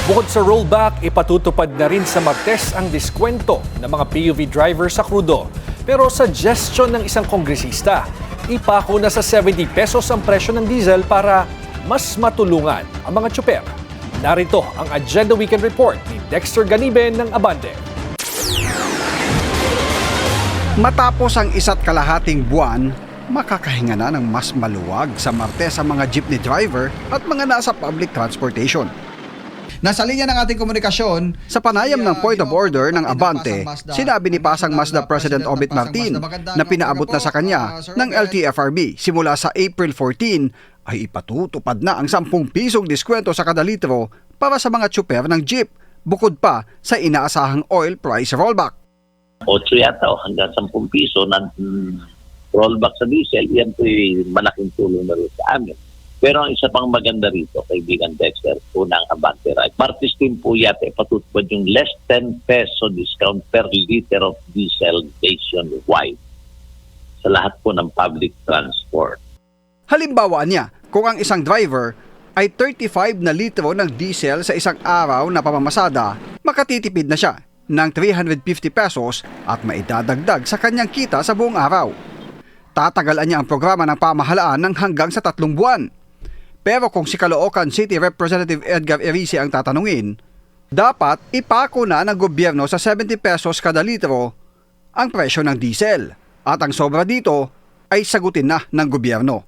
Bukod sa rollback, ipatutupad na rin sa Martes ang diskwento ng mga PUV driver sa krudo. Pero suggestion ng isang kongresista, ipako na sa 70 pesos ang presyo ng diesel para mas matulungan ang mga tsuper. Narito ang Agenda Weekend Report ni Dexter Ganibe ng Abante. Matapos ang 1.5 buwan, makakahinga na ng mas maluwag sa Martes ang mga jeepney driver at mga nasa public transportation. Nasa linya ng ating komunikasyon, Sa panayam ng Point of Order ng Abante, sinabi ni Pasang Mazda President Obit Martin na pinaabot na sa kanya ng LTFRB simula sa April 14 ay ipatutupad na ang 10 pisong diskwento sa kada litro para sa mga tsuper ng jeep, bukod pa sa inaasahang oil price rollback. 8 yata o hanggang 10 piso na rollback sa diesel, yan po'y malaking tulong na rin sa amin. Pero ang isa pang maganda rito, kaibigan Dexter, unang Abante Right. Martis din po yata patutupad yung less 10 peso discount per liter of diesel nationwide sa lahat po ng public transport. Halimbawa niya, kung ang isang driver ay 35 na litro ng diesel sa isang araw na pamamasada, makatitipid na siya ng 350 pesos at maidadagdag sa kanyang kita sa buong araw. Tatagalan niya ang programa ng pamahalaan ng hanggang sa 3 buwan. Pero kung si Caloocan City Representative Edgar Erice ang tatanungin, dapat ipako na ng gobyerno sa 70 pesos kada litro ang presyo ng diesel at ang sobra dito ay sagutin na ng gobyerno.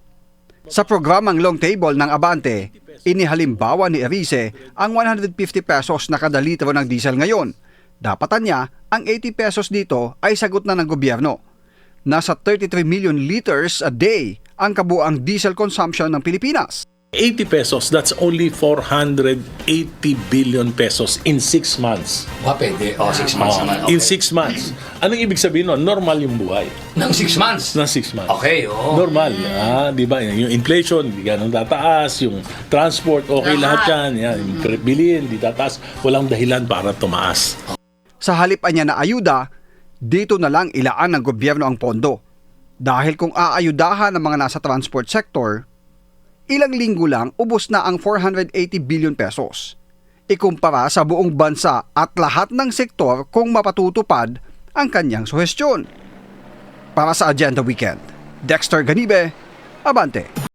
Sa programang Long Table ng Abante, inihalimbawa ni Erice ang 150 pesos na kada litro ng diesel ngayon. Dapatan niya ang 80 pesos dito ay sagot na ng gobyerno. Nasa 33 million liters a day ang kabuang diesel consumption ng Pilipinas. 80 pesos, that's only 480 billion pesos in 6 months. Pwede. 6 months naman. Okay. In 6 months. Anong ibig sabihin nun? Normal yung buhay. Ng 6 months? Ng 6 months. Okay, oo. Normal. Di ba? Yung inflation, di ganun tataas. Yung transport, okay lahat yan. Yung bilhin, di tataas. Walang dahilan para tumaas. Sa halip niya na ayuda, dito na lang ilaan ng gobyerno ang pondo. Dahil kung aayudahan ng mga nasa transport sector, ilang linggo lang ubos na ang 480 billion pesos. Ikumpara sa buong bansa at lahat ng sektor kung mapatutupad ang kanyang suhestyon. Para sa Agenda Weekend, Dexter Ganibe, Abante.